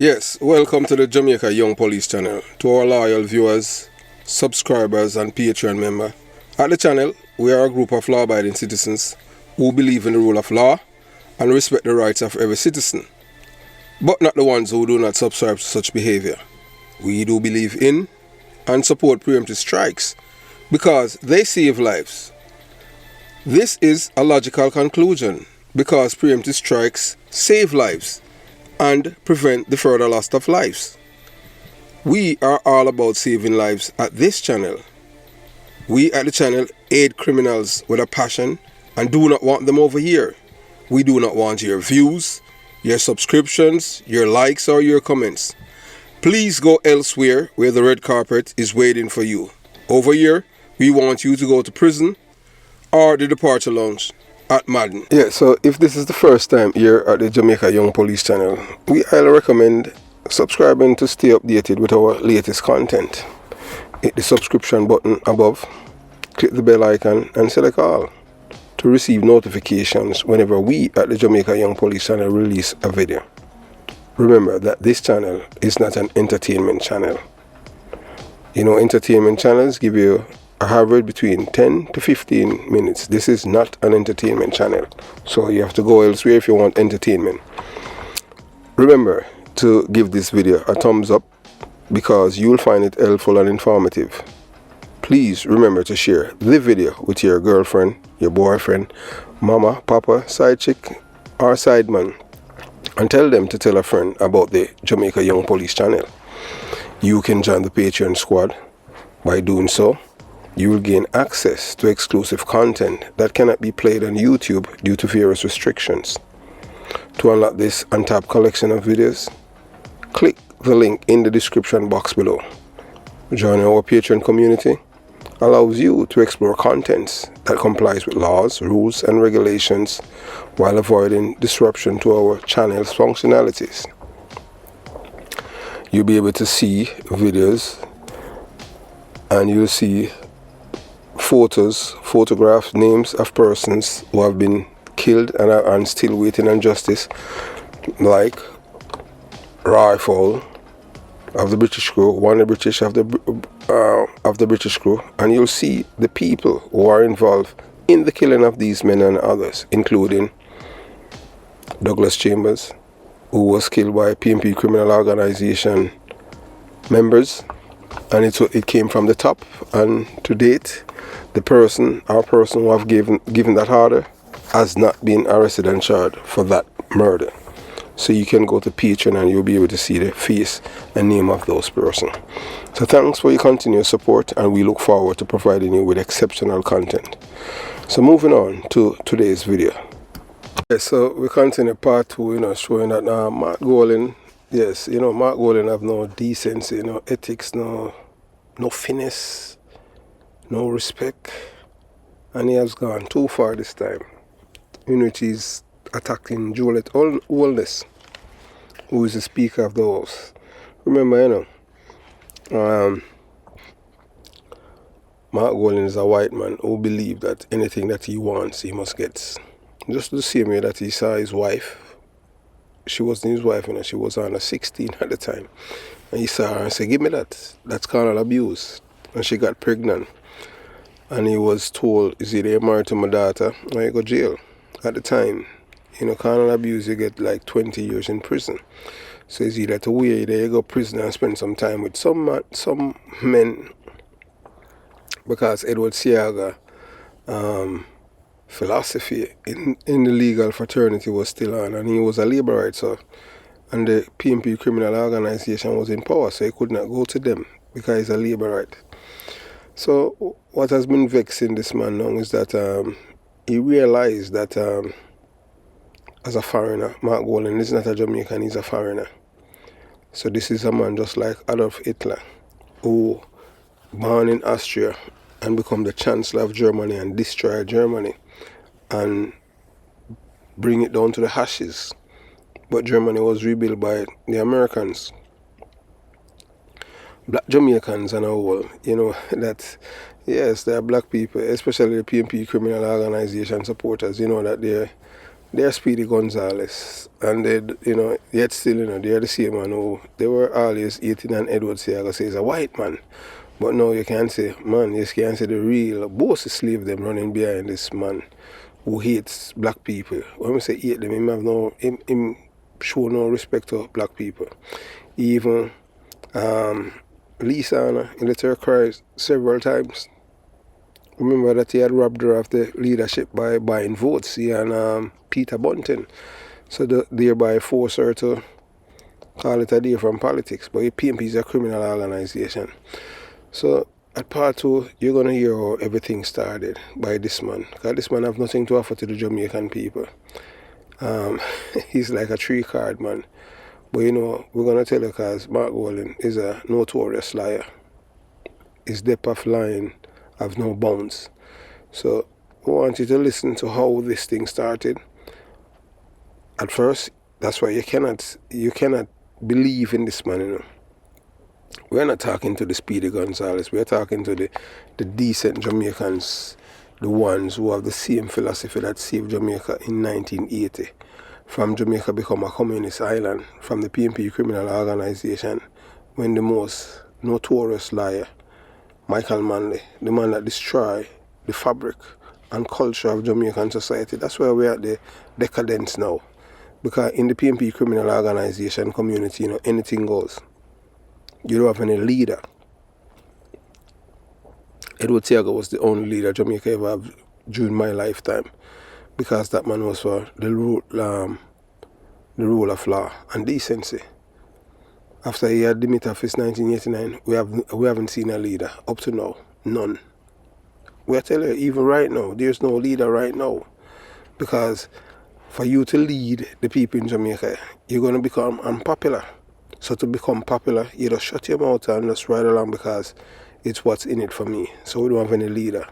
Yes, welcome to the Jamaica Young Police channel. To our loyal viewers, subscribers and Patreon member. At the channel, we are a group of law-abiding citizens who believe in the rule of law and respect the rights of every citizen, but not the ones who do not subscribe to such behavior. We do believe in and support preemptive strikes because they save lives. This is a logical conclusion because preemptive strikes save lives and prevent the further loss of lives. We are all about saving lives at this channel. We at the channel aid criminals with a passion and do not want them over here. We do not want your views, your subscriptions, your likes or your comments. Please go elsewhere where the red carpet is waiting for you. Over here, we want you to go to prison or the departure lounge at Madden. Yeah, so if this is the first time here at the Jamaica Young Police channel, we highly recommend subscribing to stay updated with our latest content. Hit the subscription button above, click the bell icon and select all to receive notifications whenever we at the Jamaica Young Police channel release a video. Remember that this channel is not an entertainment channel. You know, entertainment channels give you an average between 10 to 15 minutes. This is not an entertainment channel, so you have to go elsewhere if you want entertainment. Remember to give this video a thumbs up because you'll find it helpful and informative. Please remember to share the video with your girlfriend, your boyfriend, mama, papa, side chick or side man, and tell them to tell a friend about the Jamaica Young Police channel. You can join the Patreon squad. By doing so, you will gain access to exclusive content that cannot be played on YouTube due to various restrictions. To unlock this untapped collection of videos, click the link in the description box below. Joining our Patreon community allows you to explore contents that complies with laws, rules and regulations while avoiding disruption to our channel's functionalities. You'll be able to see videos and you'll see photographs, names of persons who have been killed and are still waiting on justice, like Rifle of the British crew, one of the British of the British crew, and you'll see the people who are involved in the killing of these men and others, including Douglas Chambers, who was killed by PMP criminal organization members, and it came from the top. And to date, the person who have given that order has not been arrested and charged for that murder. So you can go to Patreon and you'll be able to see the face and name of those persons. So thanks for your continued support, and we look forward to providing you with exceptional content. So moving on to today's video. Yeah, so we continue part 2, showing that Mark Golan, yes, Mark Golan have no decency, no ethics, no finesse, no respect, and he has gone too far this time, in which he's attacking Juliet Holness, who is the Speaker of the House. Remember, Mark Golan is a white man who believes that anything that he wants, he must get. Just the same way that he saw his wife. She wasn't his wife, she was under 16 at the time. And he saw her and said, "Give me that. That's carnal abuse." And she got pregnant. And he was told, "Is either you're married to my daughter or you go to jail." At the time, carnal abuse, you get like 20 years in prison. So it's either to where you go to prison and spend some time with some men, because Edward Saga philosophy in the legal fraternity was still on, and he was a labor rights, and the PMP criminal organization was in power, so he could not go to them because he's a labor right. So what has been vexing this man now is that he realized that as a foreigner, Mark Golan is not a Jamaican, he's a foreigner. So this is a man just like Adolf Hitler, who born in Austria and become the Chancellor of Germany and destroy Germany and bring it down to the ashes. But Germany was rebuilt by the Americans. Black Jamaicans and all, that, yes, they are black people, especially the PMP criminal organization supporters, that they're Speedy Gonzales, and they, yet still, they're the same man who they were always eating, and Edward Saga says a white man. But now you can't say, man, you can't say the real boss slave them running behind this man who hates black people. When we say hate them, him show no respect to black people. Even Lisa in the third cries several times. Remember that he had robbed her of the leadership by buying votes, he and Peter Bunton. So thereby forced her to call it a day from politics. But PMP is a criminal organization. So at part 2, you're going to hear how everything started by this man. Because this man have nothing to offer to the Jamaican people. He's like a 3-card man. But we're going to tell you because Mark Golding is a notorious liar. His depth of lying have no bounds. So I want you to listen to how this thing started. At first, that's why you cannot believe in this man, We're not talking to the Speedy Gonzales. We're talking to the decent Jamaicans, the ones who have the same philosophy that saved Jamaica in 1980. From Jamaica become a communist island, from the PMP criminal organization, when the most notorious liar, Michael Manley, the man that destroyed the fabric and culture of Jamaican society. That's where we're at the decadence now. Because in the PMP criminal organization community, anything goes. You don't have any leader. Edward Saga was the only leader Jamaica ever had during my lifetime. Because that man was for the rule of law and decency. After he had demitted office 1989, we haven't seen a leader up to now. None. We're telling you, even right now, there's no leader right now. Because for you to lead the people in Jamaica, you're going to become unpopular. So to become popular, you just shut your mouth and just ride along because it's what's in it for me. So we don't have any leader.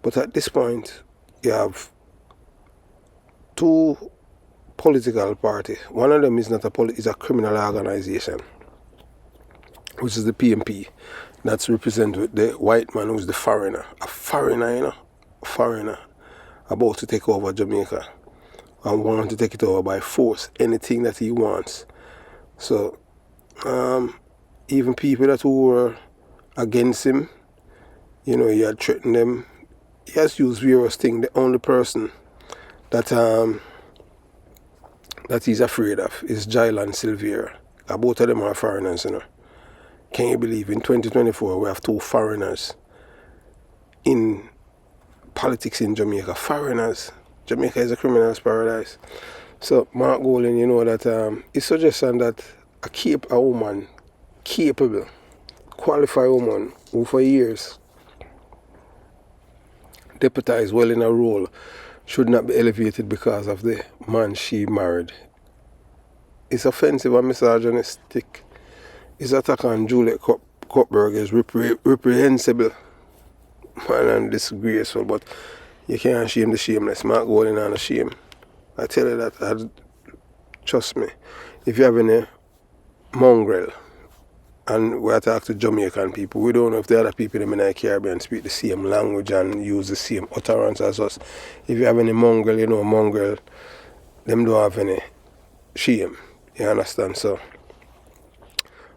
But at this point, you have 2 political parties. One of them is not is a criminal organization, which is the PMP. That's represented with the white man who's the foreigner. A foreigner, a foreigner about to take over Jamaica and want to take it over by force, anything that he wants. So even people that were against him, he had threatened them. He has used various things. The only person that he's afraid of is Jailan Silvera. Both of them are foreigners, Can you believe in 2024 we have 2 foreigners in politics in Jamaica? Foreigners. Jamaica is a criminal's paradise. So Mark Golding, that his suggestion that a woman, capable, qualified woman who for years deputized well in a role should not be elevated because of the man she married. It's offensive and misogynistic. His attack on Juliet Cutberg is reprehensible, man, and disgraceful, but you can't shame the shameless. Mark Golding on a shame. I tell you that, trust me, if you have any mongrel, and we talk to Jamaican people, we don't know if the other people in the Caribbean speak the same language and use the same utterance as us. If you have any mongrel, mongrel, them don't have any shame. You understand? So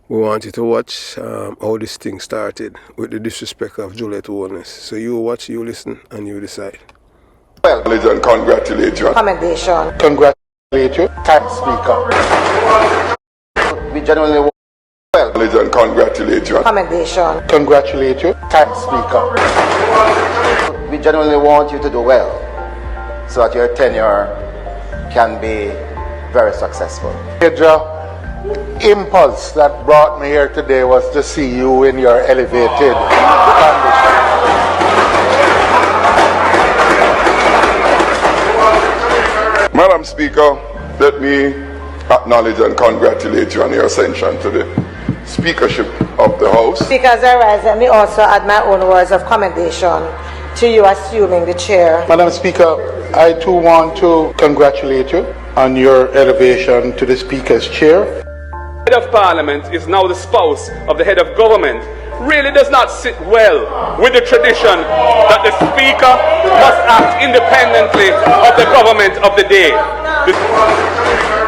we want you to watch how this thing started with the disrespect of Juliet Wellness. So you watch, you listen, and you decide. Well, and congratulate you. Commendation. Congratulate you. Thanks, Speaker. We genuinely want and congratulate you. Commendation. Congratulate you. Thanks, Speaker. We genuinely want you to do well so that your tenure can be very successful. Major impulse that brought me here today was to see you in your elevated condition. Madam Speaker, let me acknowledge and congratulate you on your ascension to the speakership of the House. Speakers arise, let me also add my own words of commendation to you assuming the chair. Madam Speaker, I too want to congratulate you on your elevation to the Speaker's chair. The head of Parliament is now the spouse of the head of government, really does not sit well with the tradition that the Speaker must act independently of the government of the day.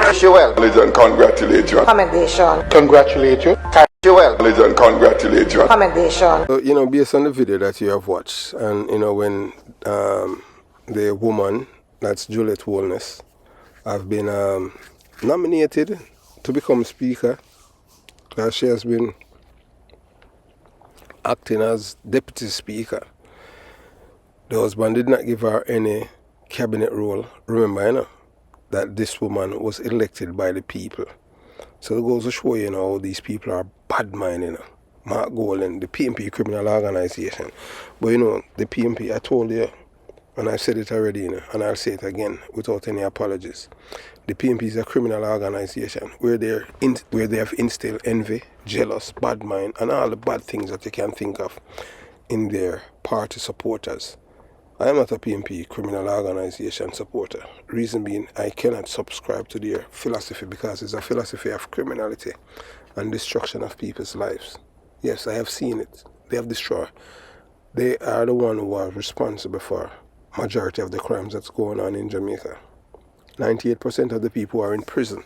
Wish you well. And congratulate you. Commendation. Congratulate you. Wish you well. And congratulate you. Commendation. So, based on the video that you have watched, and when the woman, that's Juliet Wellness, have been nominated to become Speaker, because she has been acting as Deputy Speaker. The husband did not give her any cabinet role. Remember, that this woman was elected by the people. So it goes to show you, how these people are bad minded. Mark Golden, the PMP criminal organization. But the PMP, I told you, and I've said it already, and I'll say it again without any apologies. The PMP is a criminal organization where they have instilled envy, jealous, bad mind, and all the bad things that you can think of in their party supporters. I am not a PMP criminal organization supporter. Reason being, I cannot subscribe to their philosophy because it's a philosophy of criminality and destruction of people's lives. Yes, I have seen it. They have destroyed. They are the one who are responsible for majority of the crimes that's going on in Jamaica. 98% of the people who are in prison,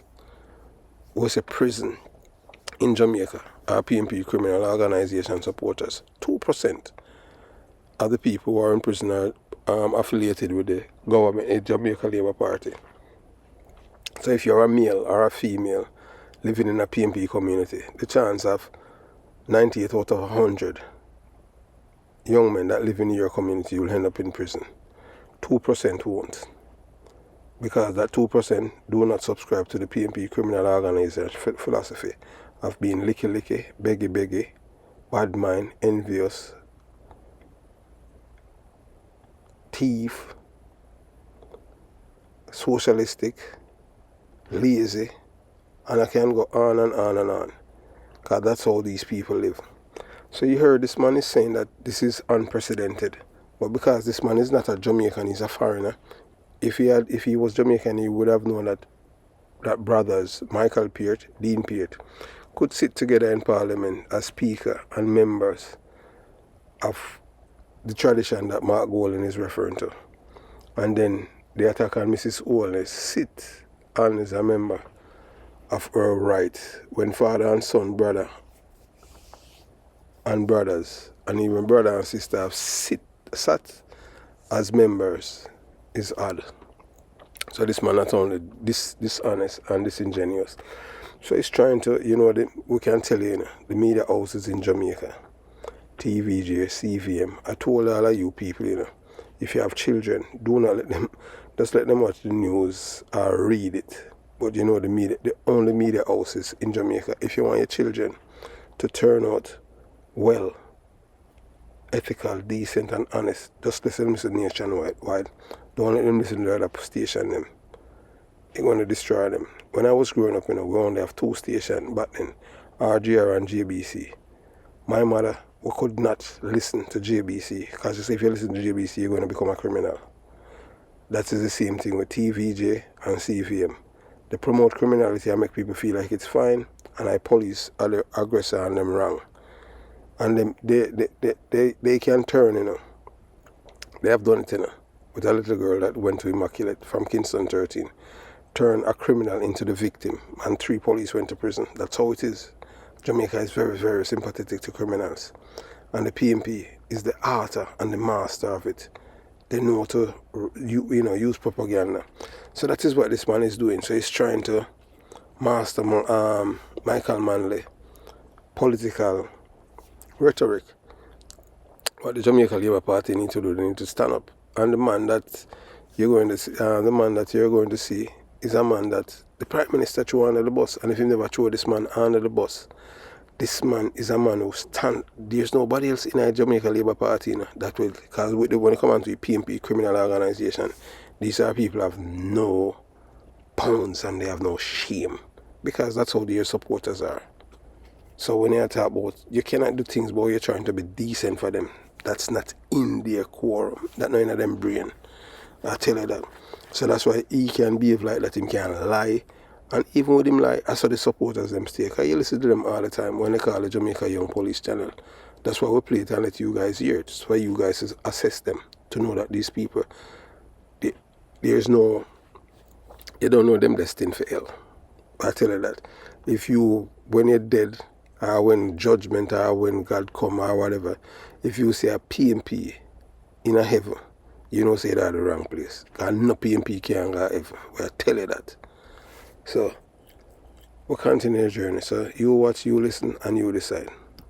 was a prison in Jamaica, are PMP criminal organization supporters. 2% of the people who are in prison are affiliated with the government, the Jamaica Labour Party. So if you're a male or a female living in a PMP community, the chance of 98 out of 100 young men that live in your community will end up in prison. 2% won't. Because that 2% do not subscribe to the PMP criminal organization philosophy of being licky, beggy, bad mind, envious, thief, socialistic, lazy, and I can go on and on and on. Because that's how these people live. So you heard this man is saying that this is unprecedented. But because this man is not a Jamaican, he's a foreigner. If he was Jamaican, he would have known that brothers, Michael Peart, Dean Peart, could sit together in Parliament as Speaker and members of the tradition that Mark Golden is referring to. And then the attack on Mrs. Owens sit on as a member of her right when father and son, brother and brothers, and even brother and sister have sat as members is odd. So this man not only dishonest and disingenuous. So he's trying to, we can tell you, the media houses in Jamaica, TVJ, CVM, I told all of you people, if you have children, do not let them, just let them watch the news or read it. But the only media houses in Jamaica, if you want your children to turn out well, ethical, decent and honest, just listen to nationwide. Don't let them listen to the other station them. They're going to destroy them. When I was growing up, we only have 2 stations back then, RGR and JBC. My mother, we could not listen to JBC, because if you listen to JBC, you're going to become a criminal. That is the same thing with TVJ and CVM. They promote criminality and make people feel like it's fine, and I police the aggressor and them wrong. And they can turn, They have done it, with a little girl that went to Immaculate from Kingston 13. Turn a criminal into the victim, and 3 police went to prison. That's how it is. Jamaica is very, very sympathetic to criminals. And the PMP is the author and the master of it. They know how to use propaganda. So that is what this man is doing. So he's trying to master Michael Manley political rhetoric. What the Jamaica Labour Party need to do, they need to stand up. And the man that you're going to see, is a man that the Prime Minister threw under the bus. And if you never throw this man under the bus, this man is a man who stand. There's nobody else in a Jamaica Labour Party that will, because when it comes on to the PMP criminal organization, these are people who have no pounds and they have no shame, because that's how their supporters are. So when you talk about, you cannot do things but you're trying to be decent for them, that's not in their quorum, that's not in them brain. I tell you that. So that's why he can behave like that, he can lie. And even with him lie, I saw the supporters them stay. Because you listen to them all the time when they call the Jamaica Young Police channel. That's why we play it and let you guys hear it. That's why you guys assess them to know that these people, there's no, you don't know them destined for hell. I tell you that. When you're dead, or when judgment, or when God come, or whatever, if you say a PMP in a heaven, you know say that the wrong place. Because no PMP can go heaven. I tell you that. So, we'll continue the journey. So, you watch, you listen, and you decide.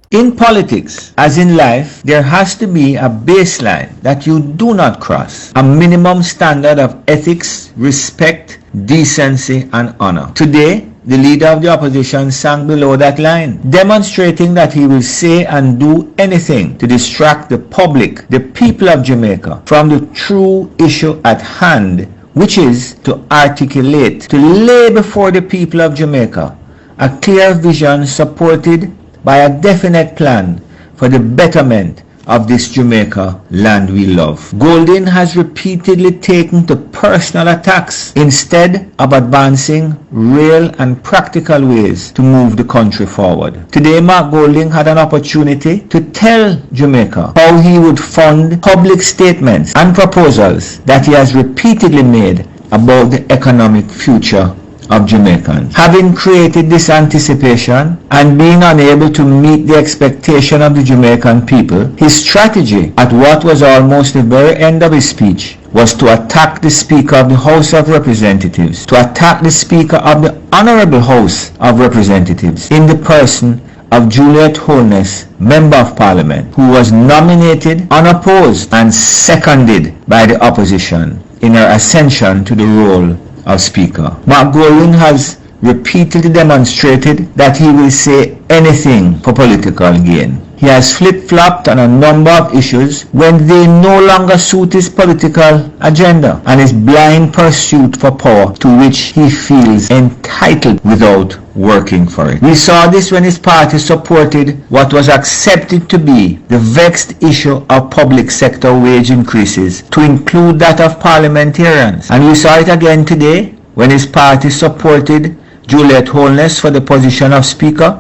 In politics, as in life, there has to be a baseline that you do not cross. A minimum standard of ethics, respect, decency, and honor. Today, the leader of the opposition sank below that line, demonstrating that he will say and do anything to distract the public, the people of Jamaica, from the true issue at hand, which is to articulate, to lay before the people of Jamaica a clear vision supported by a definite plan for the betterment of this Jamaica land we love. Golding has repeatedly taken to personal attacks instead of advancing real and practical ways to move the country forward. Today, Mark Golding had an opportunity to tell Jamaica how he would fund public statements and proposals that he has repeatedly made about the economic future of Jamaicans. Having created this anticipation and being unable to meet the expectation of the Jamaican people, his strategy at what was almost the very end of his speech was to attack the Speaker of the House of Representatives, to attack the Speaker of the Honorable House of Representatives in the person of Juliet Holness, Member of Parliament, who was nominated, unopposed, and seconded by the opposition in her ascension to the role of Speaker. Mark Golding has repeatedly demonstrated that he will say anything for political gain. He has flip-flopped on a number of issues when they no longer suit his political agenda and his blind pursuit for power to which he feels entitled without working for it. We saw this when his party supported what was accepted to be the vexed issue of public sector wage increases to include that of parliamentarians. And we saw it again today when his party supported Juliet Holness for the position of Speaker,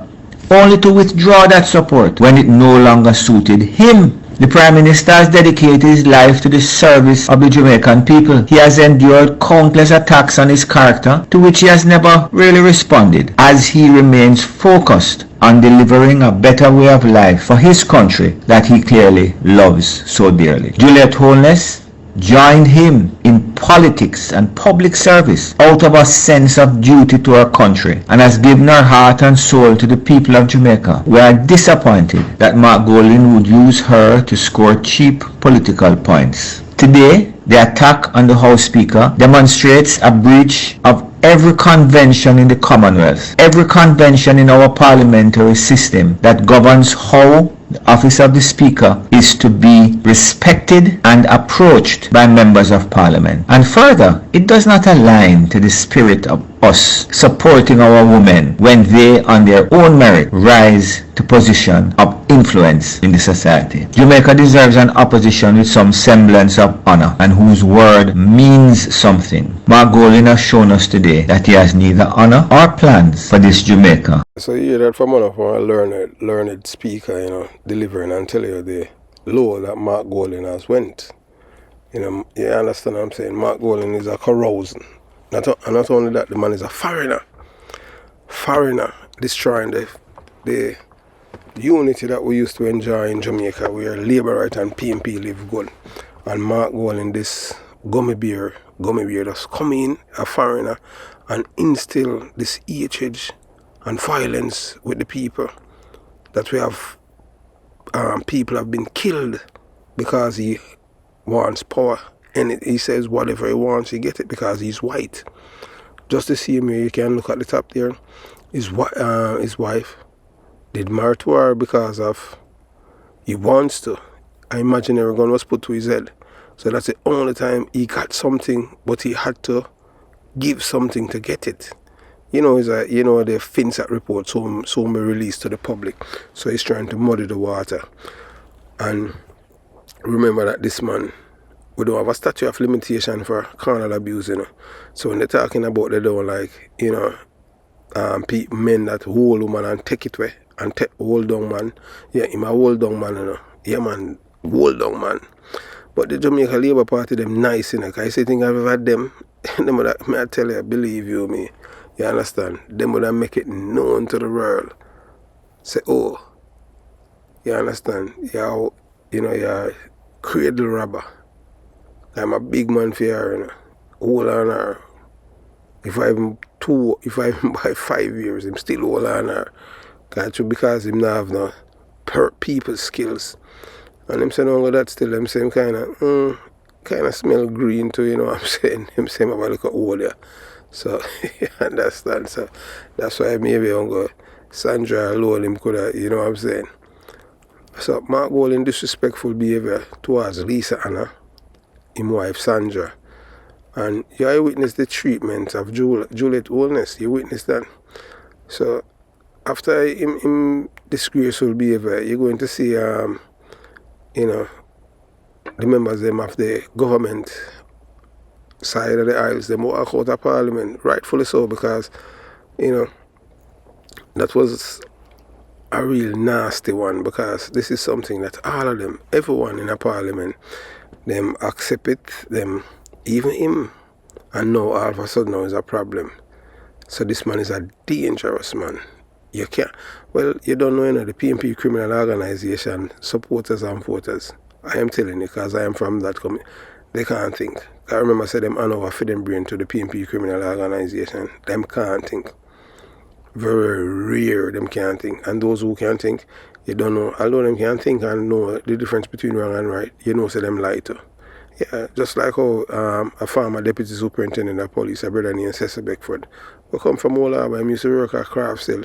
only to withdraw that support when it no longer suited him. The Prime Minister has dedicated his life to the service of the Jamaican people. He has endured countless attacks on his character, to which he has never really responded, as he remains focused on delivering a better way of life for his country that he clearly loves so dearly. Juliet Holness joined him in politics and public service out of a sense of duty to our country and has given her heart and soul to the people of Jamaica. We are disappointed that Mark Golding would use her to score cheap political points. Today, the attack on the House Speaker demonstrates a breach of every convention in the Commonwealth, every convention in our parliamentary system that governs how the office of the Speaker is to be respected and approached by members of Parliament. And further, it does not align to the spirit of us supporting our women when they, on their own merit, rise to position of influence in the society. Jamaica deserves an opposition with some semblance of honor and whose word means something. Mark Golding has shown us today that he has neither honor or plans for this Jamaica. So you hear that from one of our learned speaker, delivering and telling you the low that Mark Golding has went. You understand what I'm saying? Mark Golding is a carousing. Not only that, the man is a foreigner destroying the unity that we used to enjoy in Jamaica, where Labour Right and PMP live good. And Mark Golding, this gummy beer just come in, a foreigner, and instill this hatred and violence with the people. That we have people have been killed because he wants power. And he says whatever he wants, he get it because he's white. Just the same way, you can look at the top there. His wife did marry to her because of he wants to. An imaginary gun was put to his head. So that's the only time he got something, but he had to give something to get it. The FinSat report soon be released to the public. So he's trying to muddy the water. And remember that this man, we don't have a statute of limitation for carnal abuse, So when they're talking about they don't like, men that hold woman and take it away and take hold down man. Yeah, him a hold down man, you know. Yeah man, hold down man. But the Jamaica Labour Party them nice, you know. Cause I say thing I've ever had them, them would may I tell you, believe you me. You understand? Them would make it known to the world. Say, oh, you understand? You're, you know, you're a cradle robber. I'm a big man for her, you know. Hold on her. If I even by 5 years, I'm still hold on her. Because him not have no people skills. And him say no go that still, him say him kinda smell green too, you know what I'm saying? Him say him have a little older. So you understand? So that's why maybe I'm go Sandra alone him coulda, you know what I'm saying? So Mark Golding disrespectful behavior towards Lisa Anna, him wife Sandra. And you witness the treatment of Juliet Holness, you witness that. So after him disgraceful behavior, you're going to see you know, the members them of the government side of the aisles, them walk out of Parliament, rightfully so, because, you know, that was a real nasty one, because this is something that all of them, everyone in a Parliament, them accept it, them, even him, and now all of a sudden now is a problem. So this man is a dangerous man. You can't, well, you don't know, you know, the PNP criminal organization, supporters and voters. I am telling you, because I am from that community. They can't think. I remember I said them hand over for them brain to the PNP criminal organization. Them can't think. Very rare them can't think. And those who can think, you don't know. Although them can think and know the difference between wrong and right, you know, say them lie to. Yeah, just like how a former deputy superintendent of police, a brother named Cecil Beckford, who come from Old Harbour, and used to work at Craft Cell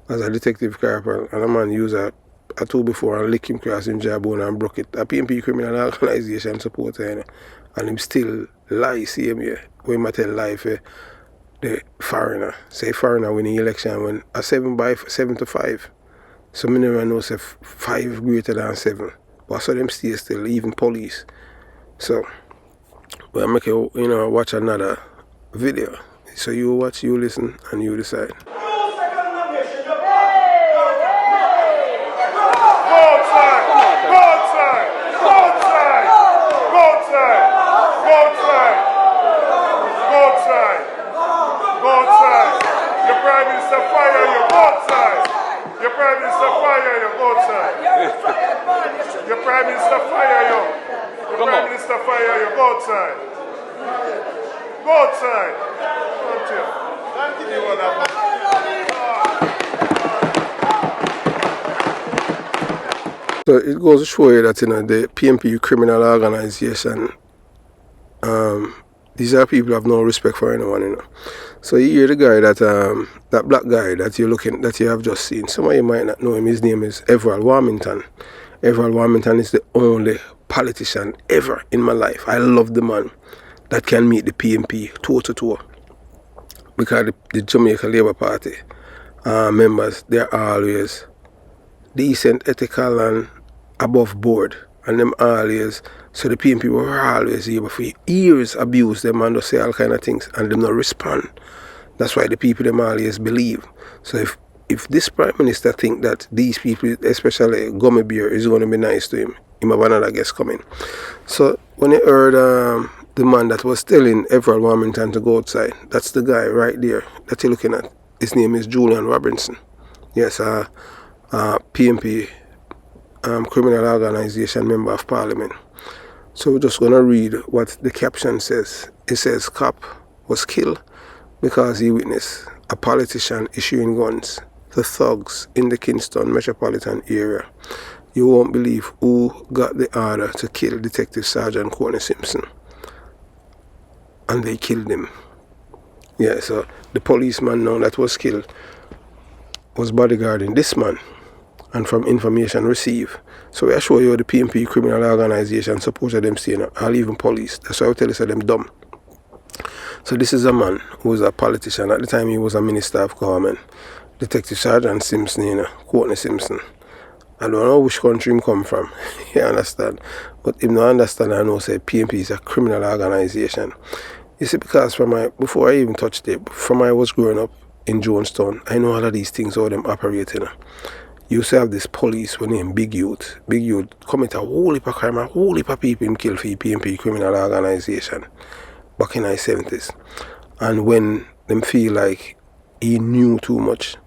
as a detective corporal, and a man used a tool before and lick him across him jawbone and broke it. A PNP criminal organization supporter, you know, and him still lie, see him here. When I tell lie for the foreigner, say foreigner winning election when a 7 to 5. So many never know say 5 greater than 7. But so them still, even police. So we'll make you, you know, watch another video. So you watch, you listen, and you decide. Your Prime Minister fire you. Your Prime Minister fire you. Go outside. Go outside. Don't you? You want So it goes to show you that, you know, the PNP criminal organization, these are people who have no respect for anyone, you know. So you hear the guy that that black guy that you have just seen. Some of you might not know him. His name is Everald Warmington. Everald Warmington is the only politician ever in my life. I love the man that can meet the PNP toe to toe. Because the Jamaica Labour Party members, they're always decent, ethical, and above board. And them always, so the PNP were always able for years abuse them and say all kind of things, and them not respond. That's why the people them always believe. So if this Prime Minister think that these people, especially Gummy Bear, is going to be nice to him, he have another guest coming. So when he heard the man that was telling Everald Warmington to go outside, that's the guy right there that you're looking at. His name is Julian Robinson. Yes, PNP criminal organization member of Parliament. So we're just going to read what the caption says. It says, cop was killed because he witnessed a politician issuing guns to thugs in the Kingston metropolitan area. You won't believe who got the order to kill Detective Sergeant Courtney Simpson. And they killed him. Yeah, so the policeman now that was killed was bodyguarding this man. And from information received. So I show you the PNP criminal organization supported them saying, I'll even police. That's why I tell you, so them dumb. So this is a man who was a politician. At the time he was a minister of government. Detective Sergeant Simpson, you know, Courtney Simpson. I don't know which country him come from. You understand? But him not understand, I know say PNP is a criminal organization. You see, because before I even touched it, from I was growing up, in Jonestown. I know all of these things, how them operating. You used to have this police when named Big Youth. Big Youth commit a whole heap of crime, a whole heap of people him kill for PMP criminal organization back in the 70s. And when them feel like he knew too much,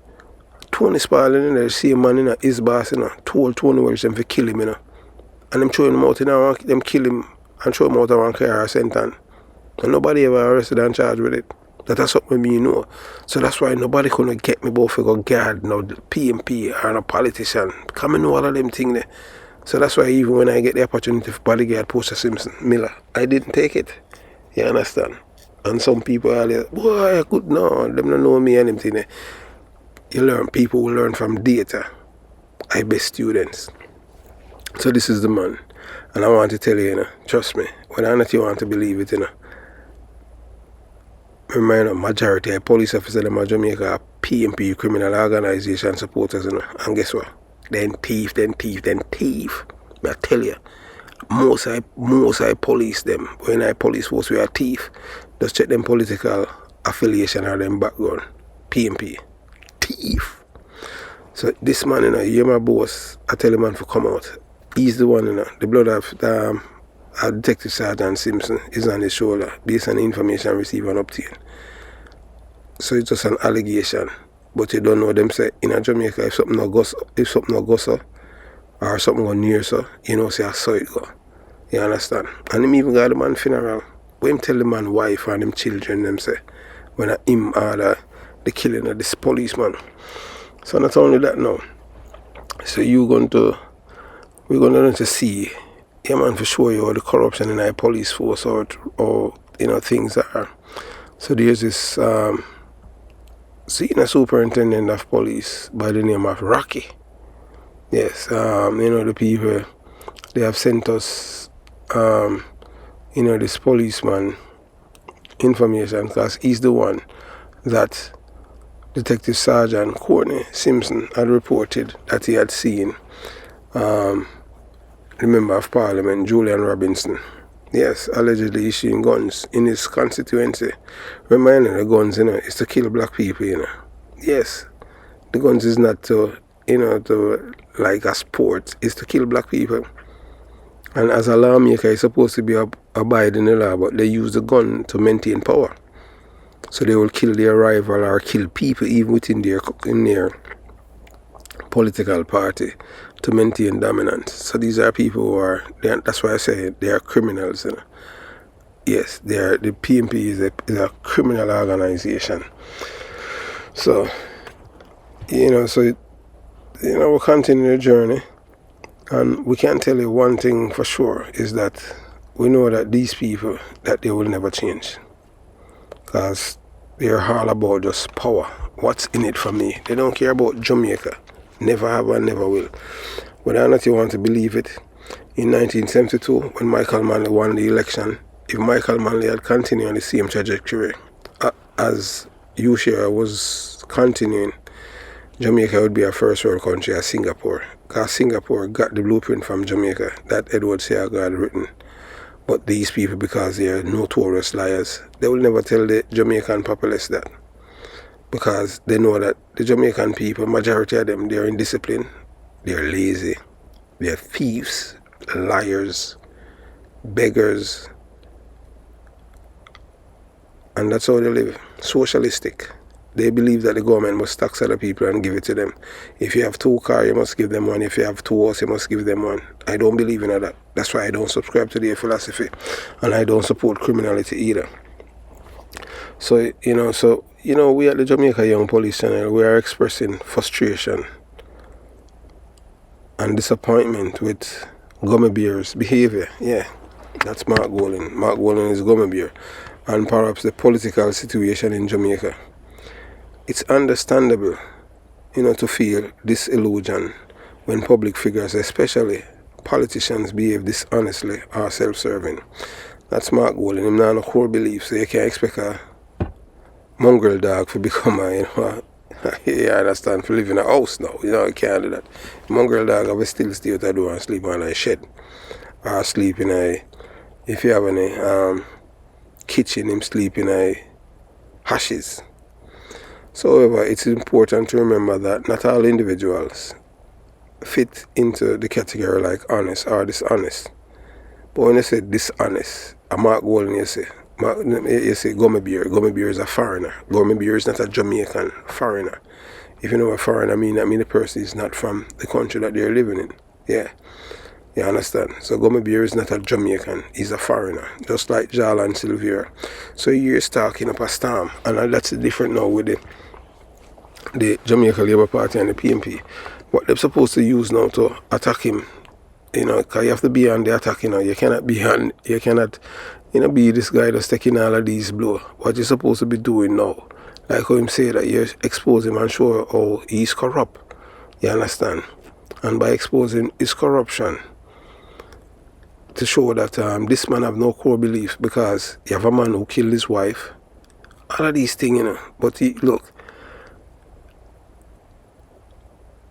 Tony Spalding, you know, the same man, you know, his boss, you know, told Tony Welsh them to kill him, you know. And them throw him out, you know, them kill him and throw him out of one car or sentence. And nobody ever arrested and charged with it. That's something me know. So that's why nobody couldn't get me both for go guard, no PMP or no politician. Because I know all of them things there. So that's why even when I get the opportunity for bodyguard Poster Simpson Miller, I didn't take it. You understand? And some people are like, boy, I could no, them don't know me and anything there. You learn, people will learn from data. I best students. So this is the man. And I want to tell you, you know, trust me, whether or not you want to believe it, you know. Remember, majority of police officers in Jamaica are PMP criminal organization supporters, you know. And guess what? Then thief. I tell you, most I police them. When I police force we are thief, just check them political affiliation or them background. PMP. Thief. So this man, you know, you're my boss, I tell the man to come out. He's the one, you know, the blood of Detective Sergeant Simpson is on his shoulder based on the information received and obtained. So it's just an allegation. But you don't know them say in Jamaica if something not goes so or something go near so, you know say I saw it go. You understand? And him even got the man funeral. When him tell the man wife and them children them say when him order the killing of this policeman. So not only that now. So we're going to see, yeah man, for sure you all the corruption in our police force or you know things are. So there's this senior superintendent of police by the name of Rocky. Yes, you know the people they have sent us you know this policeman information because he's the one that Detective Sergeant Courtney Simpson had reported that he had seen the Member of Parliament, Julian Robinson. Yes, allegedly issuing guns in his constituency. Reminding the guns, you know, is to kill black people, you know. Yes, the guns is not to, you know, to like a sport, it's to kill black people. And as a lawmaker, it's supposed to be abiding the law, but they use the gun to maintain power. So they will kill their rival or kill people even within their political party to maintain dominance. So these are people who are, that's why I say they are criminals. You know? Yes, the PMP is a criminal organization. So, you know, we'll continue the journey. And we can tell you one thing for sure is that we know that these people, that they will never change. Because they're all about just power. What's in it for me? They don't care about Jamaica. Never have and never will. Whether or not you want to believe it, in 1972, when Michael Manley won the election, if Michael Manley had continued on the same trajectory as Usher was continuing, Jamaica would be a first world country as Singapore. Because Singapore got the blueprint from Jamaica that Edward Saga had written. But these people, because they are notorious liars, they will never tell the Jamaican populace that. Because they know that the Jamaican people, majority of them, they're indisciplined, they're lazy, they're thieves, liars, beggars. And that's how they live, socialistic. They believe that the government must tax other people and give it to them. If you have 2 cars, you must give them one. If you have 2 houses, you must give them one. I don't believe in that. That's why I don't subscribe to their philosophy. And I don't support criminality either. So, we at the Jamaica Young Police Channel, we are expressing frustration and disappointment with Gummy Bear's behavior. Yeah, that's Mark Golan. Mark Golan is Gummy Bear. And perhaps the political situation in Jamaica. It's understandable, to feel disillusion when public figures, especially politicians, behave dishonestly or self-serving. That's Mark Golan. Him not no core belief, so you can't expect a mongrel dog to become you understand, to live in a house now. You can't do that. Mongrel dog have still stay out the door and sleep on a shed. Or sleep in if you have any kitchen, him sleep in a hashes. So, however, it's important to remember that not all individuals fit into the category like honest or dishonest. But when you say dishonest, a Mark Golden, you say Gummy Bear. Gummy Bear is a foreigner. Gummy Bear is not a Jamaican foreigner. If you know what foreigner mean, that mean the person is not from the country that they're living in. Yeah. You understand? So Gummy Bear is not a Jamaican, he's a foreigner, just like ZELLE and Sylvia. So you're stalking up a storm, and that's different now with the Jamaica Labour Party and the PNP. What they're supposed to use now to attack him, because you have to be on the attack, you cannot be on, you cannot, be this guy that's taking all of these blows. What you're supposed to be doing now, like how him say that you expose him and show how he's corrupt, you understand? And by exposing his corruption, to show that this man have no core belief, because you have a man who killed his wife, all of these things, But look,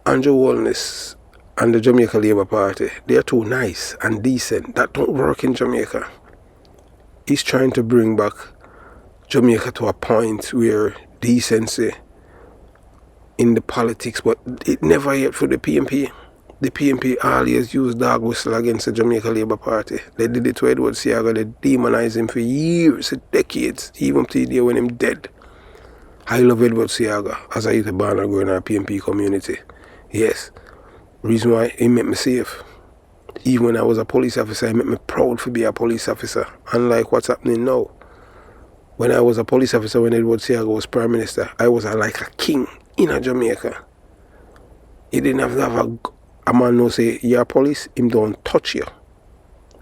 Andrew Walness and the Jamaica Labour Party, they're too nice and decent. That don't work in Jamaica. He's trying to bring back Jamaica to a point where decency in the politics, but it never yet for the PNP. The PNP always use dog whistle against the Jamaica Labour Party. They did it to Edward Saga. They demonized him for years, decades, even to the day when him dead. I love Edward Saga as I used to born and grow in our PNP community. Yes. Reason why he made me safe. Even when I was a police officer, he made me proud to be a police officer. Unlike what's happening now. When I was a police officer, when Edward Saga was Prime Minister, I was like a king in a Jamaica. He didn't have to have a man who say, you're police, him don't touch you.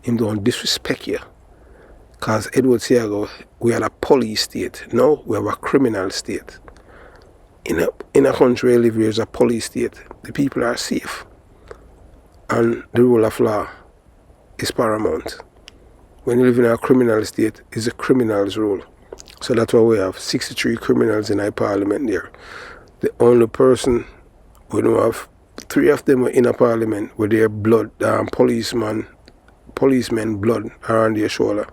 Him don't disrespect you. Because Edward Saga, we are a police state. Now we have a criminal state. In a country where we live, there's a police state. The people are safe. And the rule of law is paramount. When you live in a criminal state, it's a criminal's rule. So that's why we have 63 criminals in our parliament there. The only person we don't have, 3 of them were in a parliament with their blood, policemen blood around their shoulder.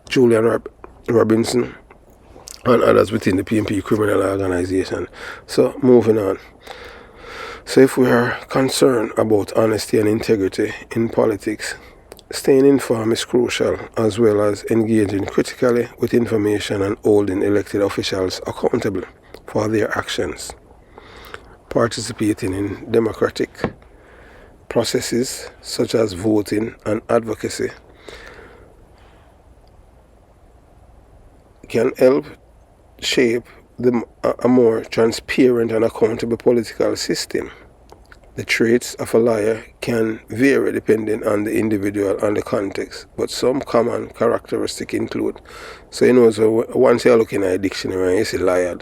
Julian Robinson and others within the PNP criminal organization. So moving on. So if we are concerned about honesty and integrity in politics, staying informed is crucial, as well as engaging critically with information and holding elected officials accountable for their actions. Participating in democratic processes such as voting and advocacy can help shape a more transparent and accountable political system. The traits of a liar can vary depending on the individual and the context, but some common characteristics include, so once you're looking at a dictionary and you see liar,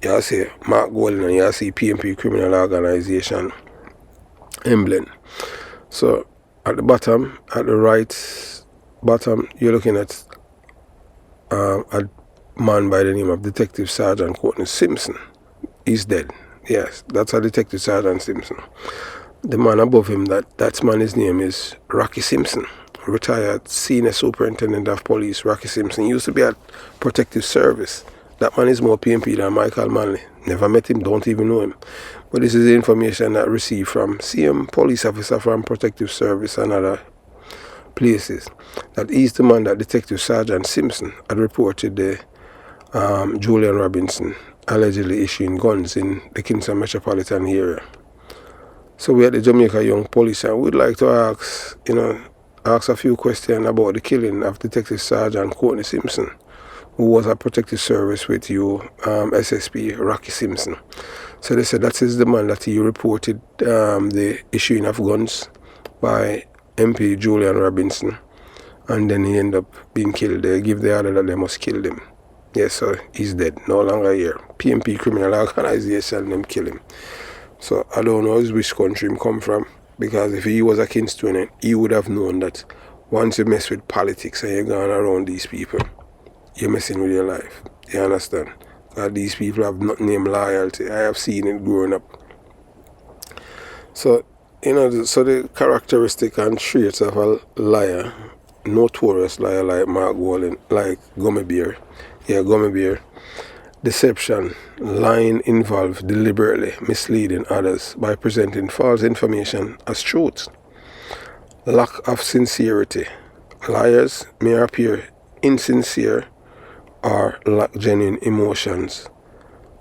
you see Mark Golden and you see PNP criminal organization emblem. So at the bottom, at the right bottom, you're looking at a man by the name of Detective Sergeant Courtney Simpson. He's dead. Yes, that's a Detective Sergeant Simpson. The man above him, that man's name is Rocky Simpson, retired Senior Superintendent of Police. Rocky Simpson he used to be at Protective Service. That man is more PNP than Michael Manley. Never met him, don't even know him. But this is the information that I received from CM police officer from Protective Service and other places. That he's the man that Detective Sergeant Simpson had reported the Julian Robinson allegedly issuing guns in the Kingston metropolitan area. So we at the Jamaica Young Police, and we'd like to ask a few questions about the killing of Detective Sergeant Courtney Simpson, who was at Protective Service with you, SSP Rocky Simpson. So they said that is the man that he reported the issuing of guns by MP Julian Robinson, and then he ended up being killed. They give the order that they must kill him. Yes, so he's dead, no longer here. PNP criminal organization, them kill him. So I don't know which country him come from, because if he was a Kingstonian, he would have known that once you mess with politics and you're going around these people, you're messing with your life. You understand? Because these people have nothing named loyalty. I have seen it growing up. So, so the characteristic and traits of a liar, notorious liar like Mark Golden, like Gummy Bear. Yeah, Gummy Bear. deception, lying involved deliberately misleading others by presenting false information as truth. Lack of sincerity. Liars may appear insincere or lack genuine emotions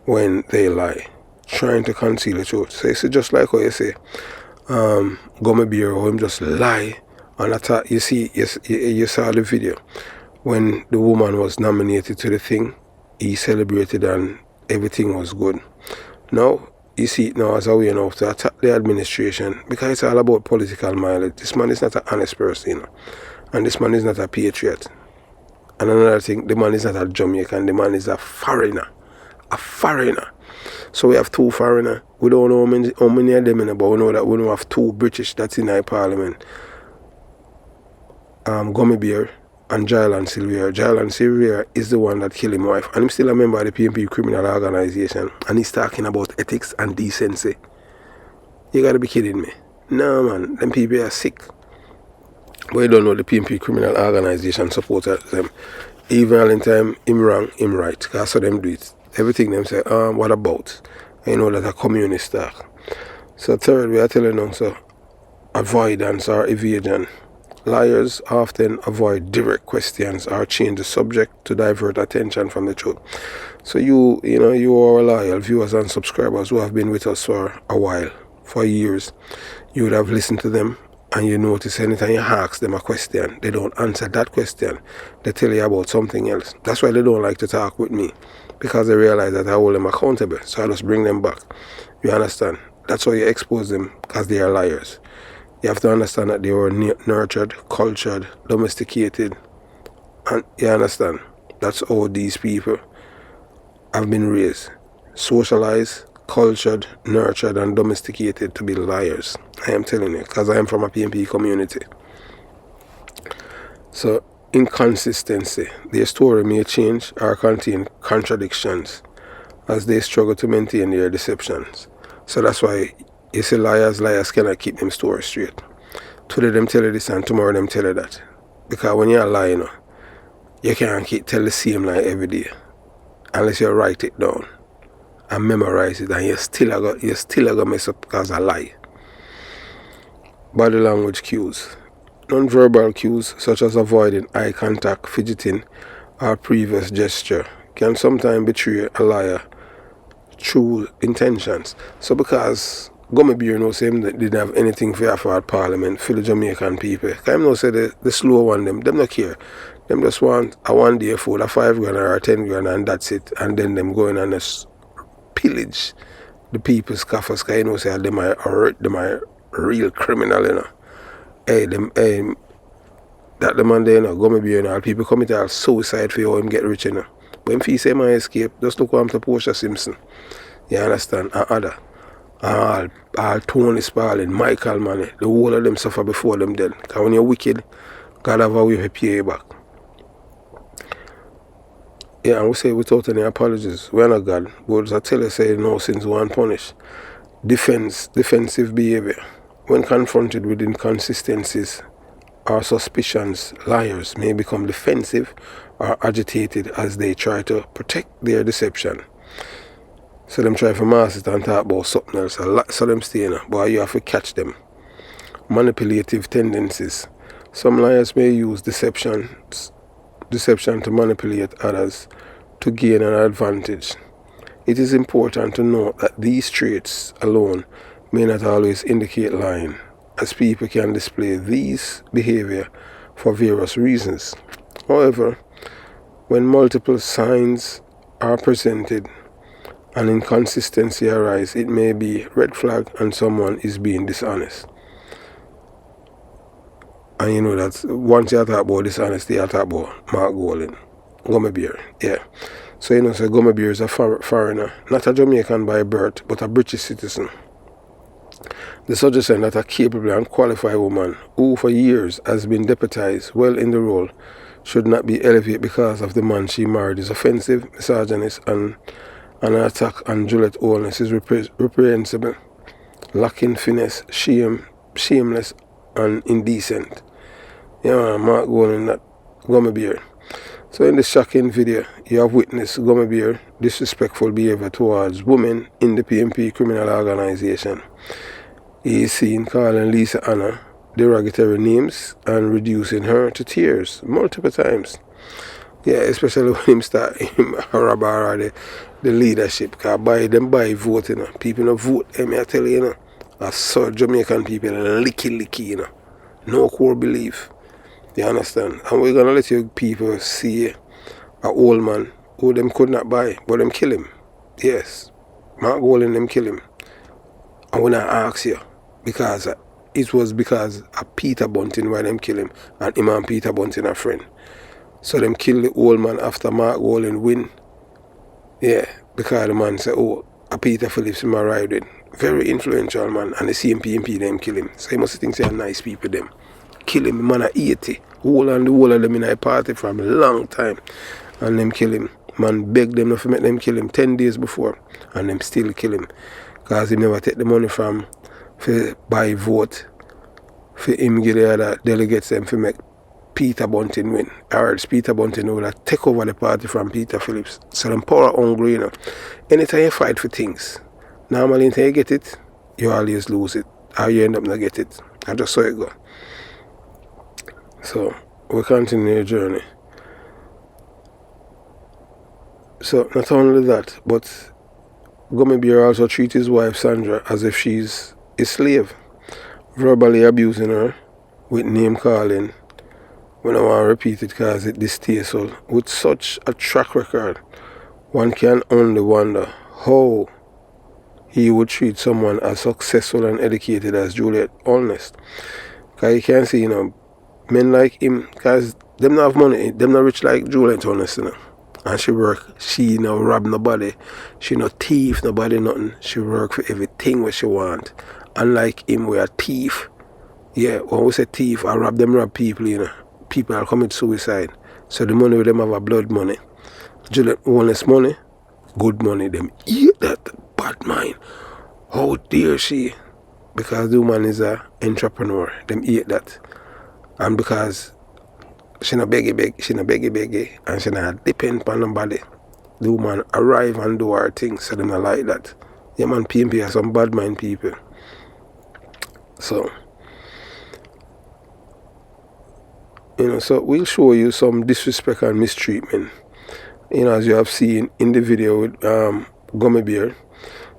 when they lie, trying to conceal the truth. So it's just like how you say, Gummy beer, or him just lie on attack. You see, you saw the video when the woman was nominated to the thing. He celebrated and everything was good. Now you see it now as a way now to attack the administration, because it's all about political mileage. This man is not an honest person, you know, and this man is not a patriot. And another thing, the man is not a Jamaican, the man is a foreigner. A foreigner. So we have two foreigners. We don't know how many of them, but we know that we don't have two British that's in our parliament. Gummy Bear and Jylan Sylvia. Jylan Sylvia is the one that killed his wife. And I'm still a member of the PNP criminal organization. And he's talking about ethics and decency. You gotta be kidding me. No man, them people are sick. But you don't know the PNP criminal organization supported them. Even in time, him wrong, him right. Because I saw them do it. Everything them say, what about? You know that a communist talk. So third, we are telling them, so avoidance or evasion. Liars often avoid direct questions or change the subject to divert attention from the truth. So you are loyal viewers and subscribers who have been with us for a while, for years. You would have listened to them, and you notice anytime you ask them a question, they don't answer that question. They tell you about something else. That's why they don't like to talk with me, because they realize that I hold them accountable. So I just bring them back. You understand? That's why you expose them, because they are liars. You have to understand that they were nurtured, cultured, domesticated. And you understand? That's how these people have been raised. Socialized, cultured, nurtured, and domesticated to be liars. I am telling you, because I am from a PNP community. So, inconsistency. Their story may change or contain contradictions as they struggle to maintain their deceptions. So that's why you see liars cannot keep them story straight. Today them tell you this and tomorrow them tell you that. Because when you're lying, you can't tell the same lie every day. Unless you write it down and memorize it, and you still are going to mess up because of a lie. Body language cues. Non-verbal cues such as avoiding eye contact, fidgeting, or previous gesture can sometimes betray a liar true intentions. So because Gummy Beer knows him that didn't have anything for Parliament for the Jamaican people. Because know say the slow one them not care. Them just want a 1 day food, a 5 grand or a 10 grand, and that's it. And then them going and just pillage the people's coffers. Because you know say them are real criminal, you know. That the man there, you know, Gummy Beer, you know, people commit all suicide for how him get rich, you know. But if he say my escape, just look him to Portia Simpson. You understand? And other. All Tony Spalding, Michael Money, the whole of them suffer before them dead. Because when you're wicked, God have a way to pay you back. Yeah, and we say without any apologies, we're not God. But I tell you, say no sins one punish. Defensive behavior. When confronted with inconsistencies or suspicions, liars may become defensive or agitated as they try to protect their deception. So them try to mask it and talk about something else. So them stay in, but you have to catch them. Manipulative tendencies. Some liars may use deception to manipulate others to gain an advantage. It is important to note that these traits alone may not always indicate lying, as people can display these behavior for various reasons. However, when multiple signs are presented and inconsistency arises, it may be red flag and someone is being dishonest. And you know that once you talk about dishonesty, you talk about Mark Golding, Gummy Beer, yeah. So you know, so Gummy Beer is a foreigner, not a Jamaican by birth, but a British citizen. The suggestion that a capable and qualified woman who for years has been deputized well in the role should not be elevated because of the man she married is offensive, misogynist, and an attack on Juliet Owens is reprehensible, lacking finesse, shameless, and indecent. Yeah, Mark Golding, that Gummy Beer. So in this shocking video, you have witnessed Gummy Bear disrespectful behavior towards women in the PNP criminal organization. He is seen calling Lisa Anna derogatory names and reducing her to tears multiple times. Yeah, especially when him start him rob the leadership. Because buy vote, you know. People don't vote, I tell you, you know. I saw Jamaican people licky, you know. No core belief. You understand? And we're gonna let you people see a old man who them could not buy, but them kill him. Yes. Mark Golding them kill him. And when I ask you, because it was because of Peter Bunting why them kill him, and him and Peter Bunting are friend. So them kill the old man after Mark Golding win. Yeah, because the man said, oh, a Peter Phillips him a ride with. Very influential man, and the same PNP them kill him. So he must think they're nice people them. Kill him, man at 80. Whole and the whole of them in a party from a long time. And them kill him. Man beg them not to make them kill him 10 days before. And them still kill him. Because he never take the money from for buy vote. For him give the other delegates them to make Peter Bunting win. Or else Peter Bunting will take over the party from Peter Phillips. So them power hungry, you know. Anytime you fight for things, normally until you get it, you always lose it. Or you end up not get it. I just saw it go. So we continue the journey. So not only that, but Gummy Bear also treats his wife Sandra as if she's a slave, verbally abusing her with name calling. When I want to repeat it because it's distasteful. With such a track record, one can only wonder how he would treat someone as successful and educated as Juliet Honest. Because you can see, you know, men like him, because them not have money, them not rich like Juliet Honest, you know. And she work, she no rob nobody, she no thief nobody nothing. She work for everything what she want. Unlike him, we are thief. Yeah, when we say thief, I rob people, you know. People are commit suicide. So the money with them have a blood money. Juliet Honest money, good money, them eat that bad mind. How dare she? Because the woman is a entrepreneur, them eat that. And because she not beggy, and she not depend on nobody. The woman arrive and do her thing, so them not like that. Yeah man, PNP are some bad mind people. So, you know, so we'll show you some disrespect and mistreatment. You know, as you have seen in the video with Gummy Bear.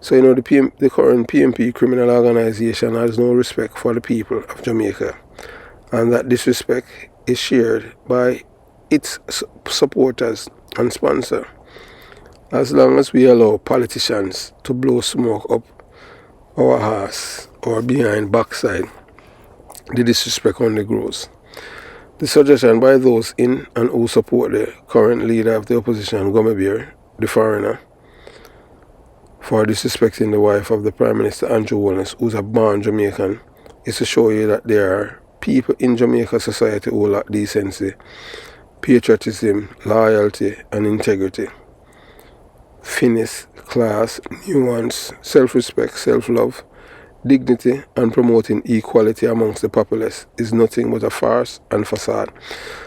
So, you know, the current PNP criminal organization has no respect for the people of Jamaica. And that disrespect is shared by its supporters and sponsors. As long as we allow politicians to blow smoke up our ass or behind backside, the disrespect only grows. The suggestion by those in and who support the current leader of the opposition, Gummy Bear, the foreigner, for disrespecting the wife of the Prime Minister Andrew Wallace, who's a born Jamaican, is to show you that there are people in Jamaica society who lack decency, patriotism, loyalty and integrity. Finesse, class, nuance, self-respect, self-love, dignity and promoting equality amongst the populace is nothing but a farce and facade.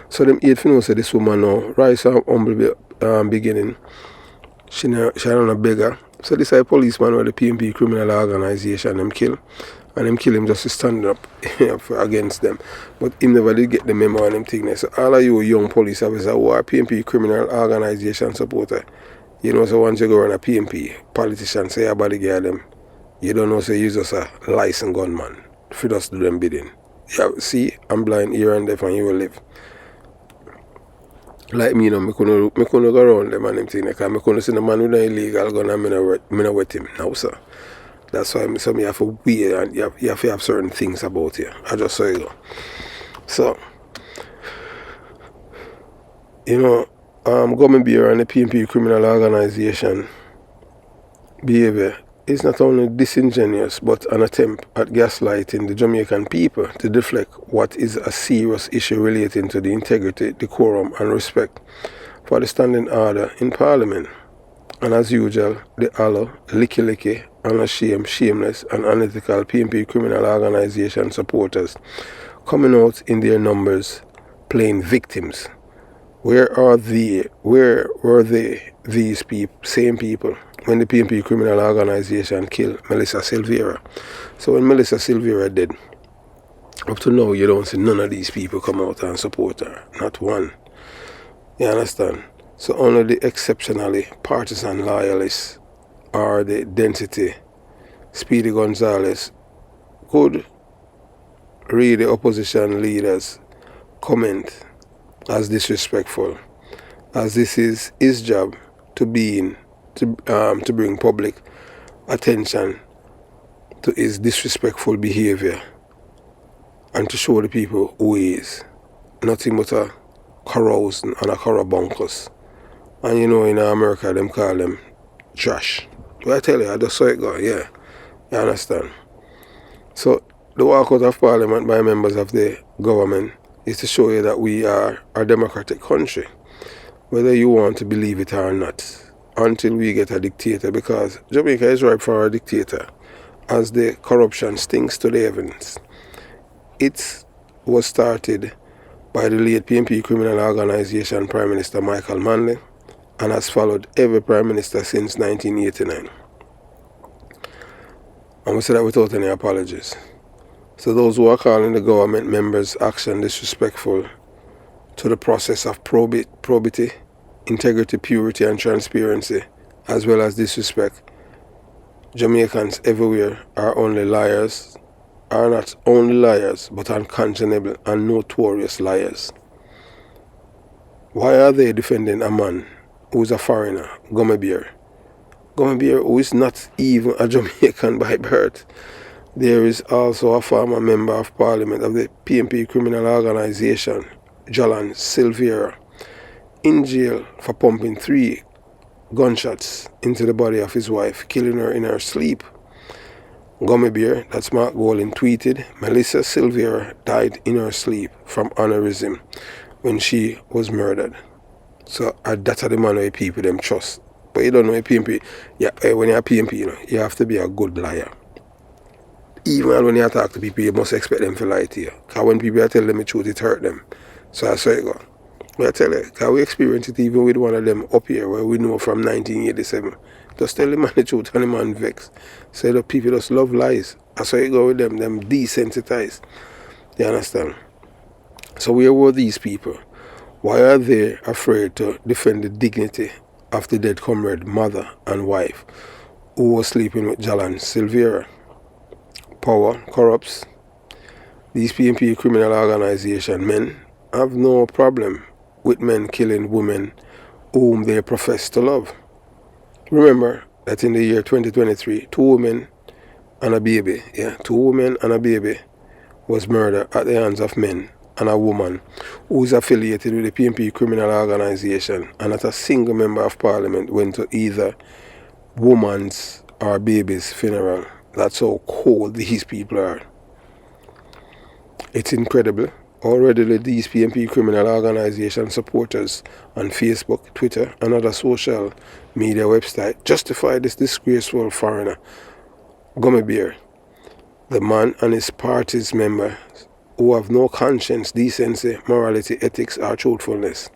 So them 8 know say this woman now, rise from humble beginning, she not a beggar. So this is a policeman with the PNP criminal organization them kill. And them kill him just to stand up against them. But him never did get the memo and them thing. So all of you young police officers who are PNP criminal organization supporter, you know, so once you go on a PNP, politicians say your bodyguard them, you don't know, say you're just a licensed gunman. If you just do them bidding. Yeah, see, I'm blind here and deaf and you will live. Like me, you know, I couldn't go around them and them thing. Because I couldn't see the man with an illegal gun and I not wet him. No, sir. That's why you have to weigh and you have to have certain things about you. I just saw you. So, you know, Gummy Bear and the PNP criminal organization behavior is not only disingenuous but an attempt at gaslighting the Jamaican people to deflect what is a serious issue relating to the integrity, decorum and respect for the standing order in Parliament. And as usual, the hollow, licky, unashamed, shameless and unethical PNP criminal organization supporters coming out in their numbers playing victims Where were these same people when the PNP criminal organization killed Melissa Silvera? So when Melissa Silvera did, up to now you don't see none of these people come out and support her. Not one. You understand? So only the exceptionally partisan loyalists or the density Speedy Gonzalez could read the opposition leaders' comment as disrespectful, as this is his job to bring public attention to his disrespectful behavior and to show the people who he is. Nothing but a carouse and a carabunkus. And you know in America them call them trash. But I tell you, I just saw it go, yeah. You understand? So the walkout of parliament by members of the government is to show you that we are a democratic country, whether you want to believe it or not, until we get a dictator, because Jamaica is ripe for a dictator, as the corruption stinks to the heavens. It was started by the late PNP criminal organization Prime Minister Michael Manley and has followed every Prime Minister since 1989. And we say that without any apologies. So those who are calling the government members' action disrespectful to the process of probity, integrity, purity and transparency, as well as disrespect Jamaicans everywhere are not only liars, but unconscionable and notorious liars. Why are they defending a man who is a foreigner, Gummy Bear? Gummy Bear, who is not even a Jamaican by birth. There is also a former member of parliament of the PNP criminal organization, Jalan Silvera, in jail for pumping 3 gunshots into the body of his wife, killing her in her sleep. Gummy Bear, that's Mark Golin, tweeted, Melissa Silvera died in her sleep from aneurysm when she was murdered. So that's the man where people them trust. But you don't know a PNP. Yeah, when you're a PNP, you know, you have to be a good liar. Even when you talk to people, you must expect them to lie to you. Because when people tell them the truth, it hurt them. So that's how it go. But I tell you, because we experience it even with one of them up here where we know from 1987. Just tell the man the truth and the man vex. Say that people just love lies. That's how it go with them desensitized. You understand? So where were these people? Why are they afraid to defend the dignity of the dead comrade, mother and wife, who was sleeping with Jalan Silvera? Power corrupts. These PNP criminal organization men have no problem with men killing women whom they profess to love. Remember that in the year 2023, 2 women and a baby, 2 women and a baby was murdered at the hands of men and a woman who is affiliated with the PNP criminal organization, and not a single member of parliament went to either woman's or baby's funeral. That's how cold these people are. It's incredible. Already these PNP criminal organization supporters on Facebook, Twitter and other social media websites justify this disgraceful foreigner, Gummy Bear, the man and his party's members who have no conscience, decency, morality, ethics or truthfulness.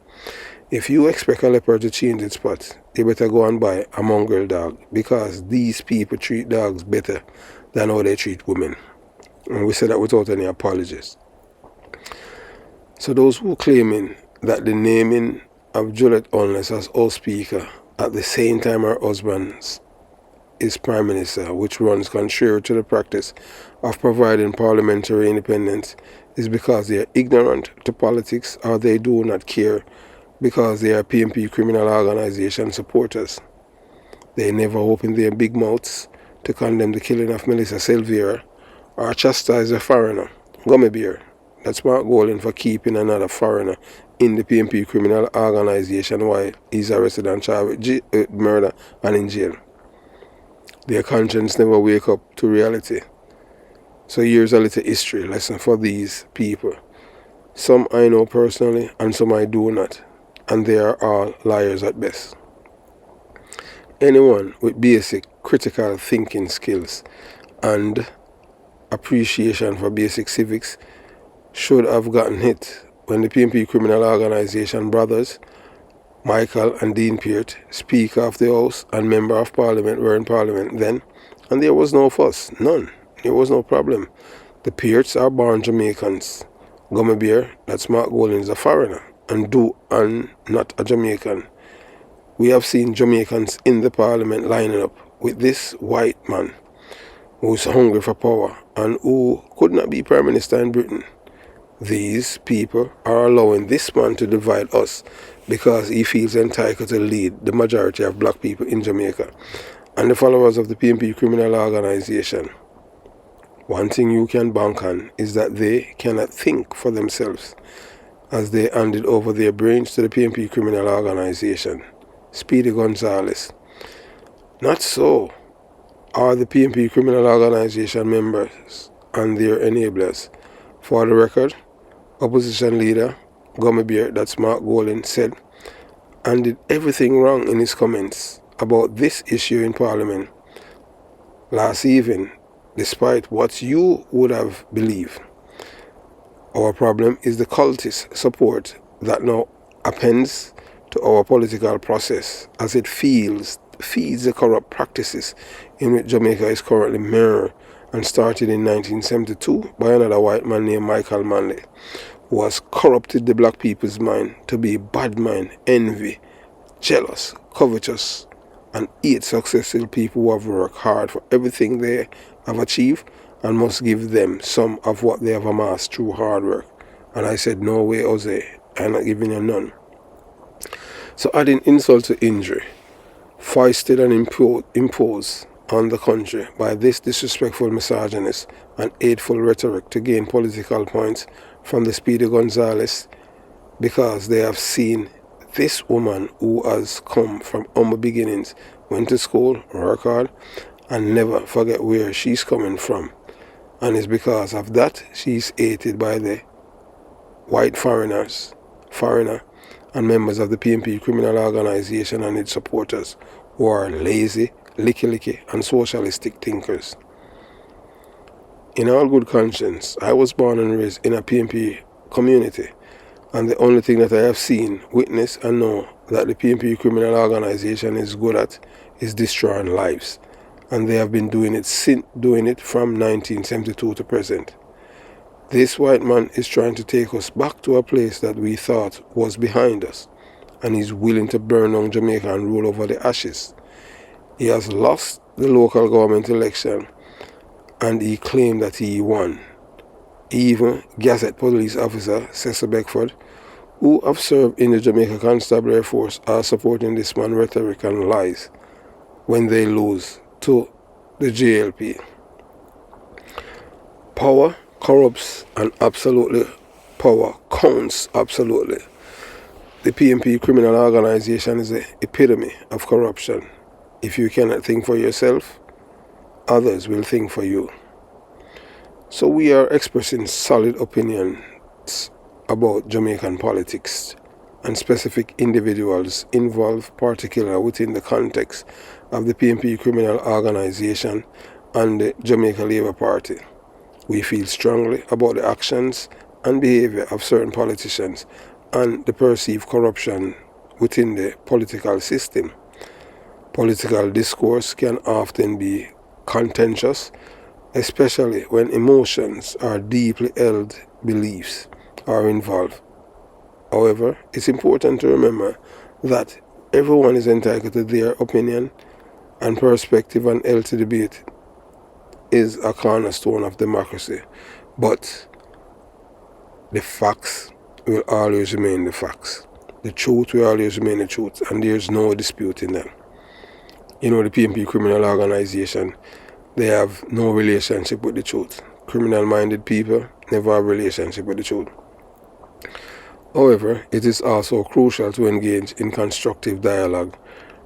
If you expect a leopard to change its spots, you better go and buy a mongrel dog, because these people treat dogs better than how they treat women. And we say that without any apologies. So those who are claiming that the naming of Juliet Unless as House Speaker at the same time her husband is Prime Minister, which runs contrary to the practice of providing parliamentary independence, is because they are ignorant to politics or they do not care because they are PNP criminal organization supporters. They never open their big mouths to condemn the killing of Melissa Silvera or chastise a foreigner, Gummy Bear. That's Mark Golin for keeping another foreigner in the PNP criminal organization while he's arrested and charged with murder and in jail. Their conscience never wake up to reality. So here's a little history lesson for these people. Some I know personally and some I do not. And they are all liars at best. Anyone with basic critical thinking skills and appreciation for basic civics should have gotten hit when the PNP criminal organization brothers, Michael and Dean Peart, Speaker of the House and Member of Parliament, were in Parliament then, and there was no fuss, none. There was no problem. The Pearts are born Jamaicans. Gummy Bear, that's Mark Golding, is a foreigner and not a Jamaican. We have seen Jamaicans in the Parliament lining up with this white man who's hungry for power and who could not be Prime Minister in Britain. These people are allowing this man to divide us because he feels entitled to lead the majority of black people in Jamaica and the followers of the PNP criminal organization. One thing you can bank on is that they cannot think for themselves as they handed over their brains to the PNP criminal organization. Speedy Gonzales. Not so are the PNP criminal organization members and their enablers. For the record, opposition leader Gummy Bear, that's Mark Golding, said and did everything wrong in his comments about this issue in Parliament last evening, despite what you would have believed. Our problem is the cultist support that now appends to our political process as it feeds the corrupt practices in which Jamaica is currently mirrored and started in 1972 by another white man named Michael Manley, who has corrupted the black people's mind to be bad mind, envy, jealous, covetous, and hate successful people who have worked hard for everything they have achieved and must give them some of what they have amassed through hard work. And I said, no way, Jose, I'm not giving you none. So adding insult to injury, foisted and imposed on the country by this disrespectful misogynist and hateful rhetoric to gain political points from the Speedy Gonzales, because they have seen this woman who has come from humble beginnings, went to school, worked hard, and never forget where she's coming from. And it's because of that she's hated by the white foreigner, and members of the PNP criminal organization and its supporters who are lazy, licky, and socialistic thinkers. In all good conscience, I was born and raised in a PNP community, and the only thing that I have seen, witnessed, and know that the PNP criminal organization is good at is destroying lives, and they have been doing it from 1972 to present. This white man is trying to take us back to a place that we thought was behind us, and he's willing to burn down Jamaica and rule over the ashes. He has lost the local government election, and he claimed that he won. Even Gazette police officer Cecil Beckford, who have served in the Jamaica Constabulary Force, are supporting this man's rhetoric and lies when they lose to the JLP. Power corrupts, and absolutely power counts absolutely. The PNP criminal organization is the epitome of corruption. If you cannot think for yourself, others will think for you. So we are expressing solid opinions about Jamaican politics and specific individuals involved, particularly within the context of the PNP criminal organization and the Jamaica Labour Party. We feel strongly about the actions and behavior of certain politicians and the perceived corruption within the political system. Political discourse can often be contentious, especially when emotions or deeply held beliefs are involved. However, it's important to remember that everyone is entitled to their opinion, and perspective and healthy debate is a cornerstone of democracy. But the facts will always remain the facts. The truth will always remain the truth, and there's no disputing them. You know, the PNP criminal organization, they have no relationship with the truth. Criminal-minded people never have a relationship with the truth. However, it is also crucial to engage in constructive dialogue,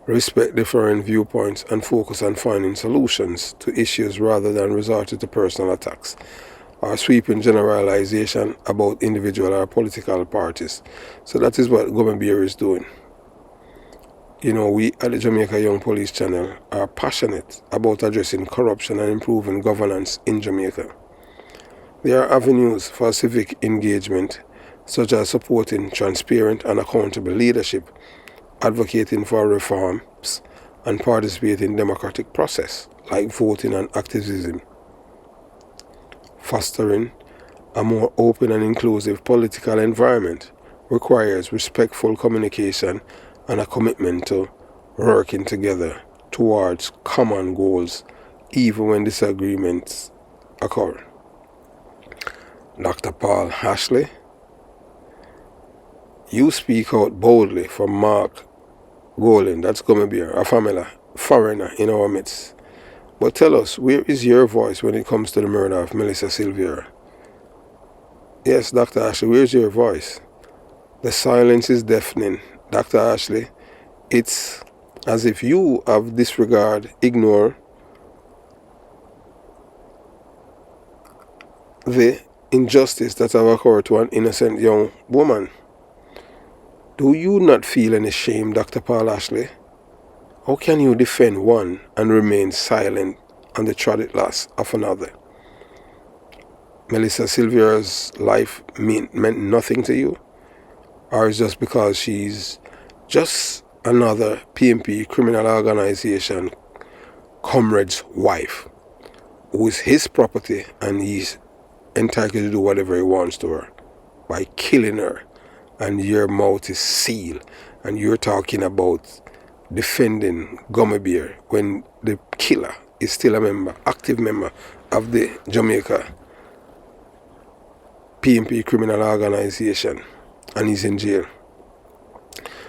respect different viewpoints, and focus on finding solutions to issues rather than resorting to personal attacks or sweeping generalization about individual or political parties. So that is what Gummy Bear is doing. You know, we at the Jamaica Young Police Channel are passionate about addressing corruption and improving governance in Jamaica. There are avenues for civic engagement such as supporting transparent and accountable leadership, advocating for reforms, and participating in democratic process like voting and activism. Fostering a more open and inclusive political environment requires respectful communication and a commitment to working together towards common goals, even when disagreements occur. Dr. Paul Ashley, you speak out boldly for Mark Golan, that's Gummy, a foreigner in our midst. But tell us, where is your voice when it comes to the murder of Melissa Silvera? Yes, Dr. Ashley, where's your voice? The silence is deafening. Dr. Ashley, it's as if you have disregard, ignore the injustice that have occurred to an innocent young woman. Do you not feel any shame, Dr. Paul Ashley? How can you defend one and remain silent on the tragic loss of another? Melissa Silvera's life meant nothing to you? Or is just because she's just another PMP criminal organization comrade's wife, who is his property and he's entitled to do whatever he wants to her by killing her, and your mouth is sealed and you're talking about defending Gummy Bear when the killer is still a member, active member of the Jamaica PMP criminal organization, and he's in jail.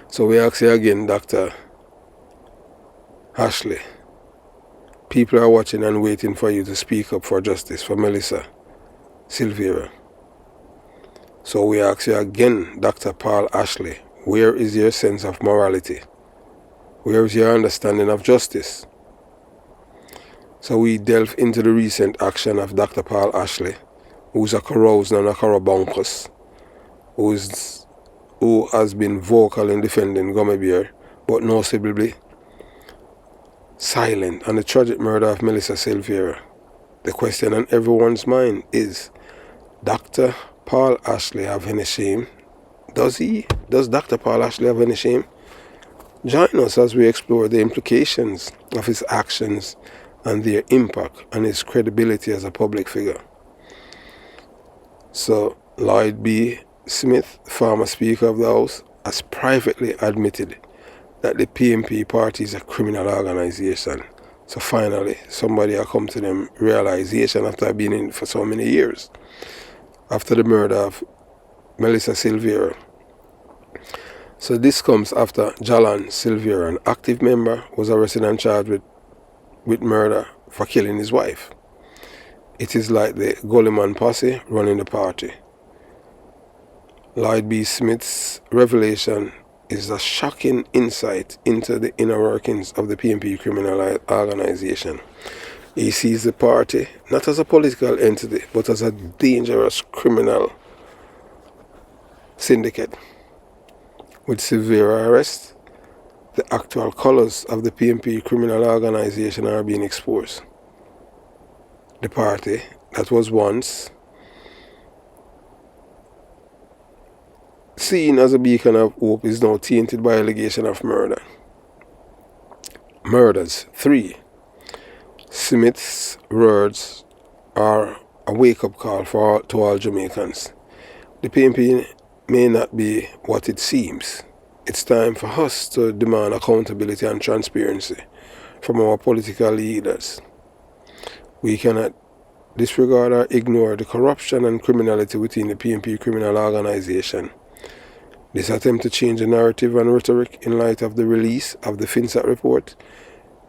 So we ask you again, Dr. Ashley, people are watching and waiting for you to speak up for justice for Melissa Silvera. So we ask you again, Dr. Paul Ashley, where is your sense of morality? Where is your understanding of justice? So we delve into the recent action of Dr. Paul Ashley, who's a caroused and a carabunkus, who has been vocal in defending Gummy Bear, but noticeably silent on the tragic murder of Melissa Silvera. The question on everyone's mind is, Dr. Paul Ashley have any shame? Does Dr. Paul Ashley have any shame? Join us as we explore the implications of his actions and their impact on his credibility as a public figure. So, Lloyd B. Smith, former Speaker of the House, has privately admitted that the PMP party is a criminal organization. So finally, somebody has come to them realization after being in it for so many years. After the murder of Melissa Silvera. So this comes after Jalan Silvera, an active member, was arrested and charged with murder for killing his wife. It is like the Goleman posse running the party. Lloyd B. Smith's revelation is a shocking insight into the inner workings of the PMP criminal organization. He sees the party not as a political entity, but as a dangerous criminal syndicate. With severe arrest, the actual colors of the PMP criminal organization are being exposed. The party that was once seen as a beacon of hope is now tainted by allegation of murder. Murders. 3. Smith's words are a wake-up call to all Jamaicans. The PMP may not be what it seems. It's time for us to demand accountability and transparency from our political leaders. We cannot disregard or ignore the corruption and criminality within the PMP criminal organization. This attempt to change the narrative and rhetoric in light of the release of the FinSat report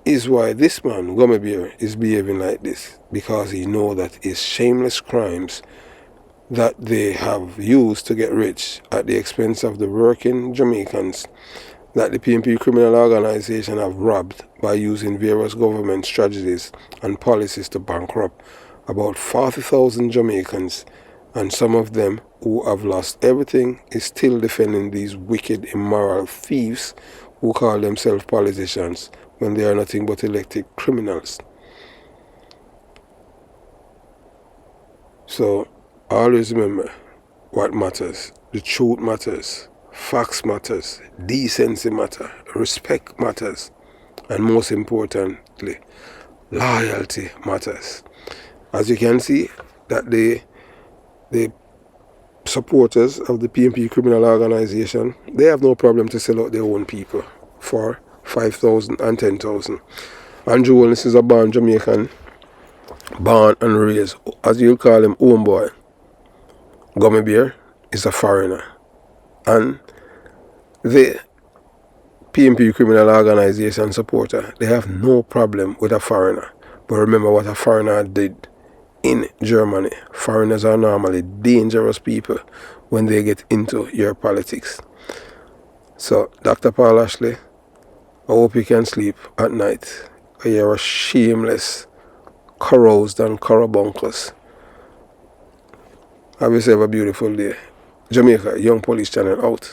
is why this man, Gummy Bear, is behaving like this, because he knows that his shameless crimes that they have used to get rich at the expense of the working Jamaicans that the PMP criminal organization have robbed by using various government strategies and policies to bankrupt about 40,000 Jamaicans, and some of them who have lost everything is still defending these wicked, immoral thieves who call themselves politicians when they are nothing but elected criminals. So, always remember, what matters the truth matters, facts matters, decency matters, respect matters, and most importantly, loyalty matters. As you can see, that the supporters of the PNP criminal organization, they have no problem to sell out their own people for 5,000 and 10,000. Andrew Willis is a born Jamaican, born and raised, as you'll call him, homeboy. Gummy Bear is a foreigner. And the PNP criminal organization supporter, they have no problem with a foreigner. But remember what a foreigner did in Germany. Foreigners are normally dangerous people when they get into your politics. So, Dr. Paul Ashley, I hope you can sleep at night. You're a shameless, caroused and carabuncles. Have yourself a beautiful day. Jamaica, Young Police Channel out.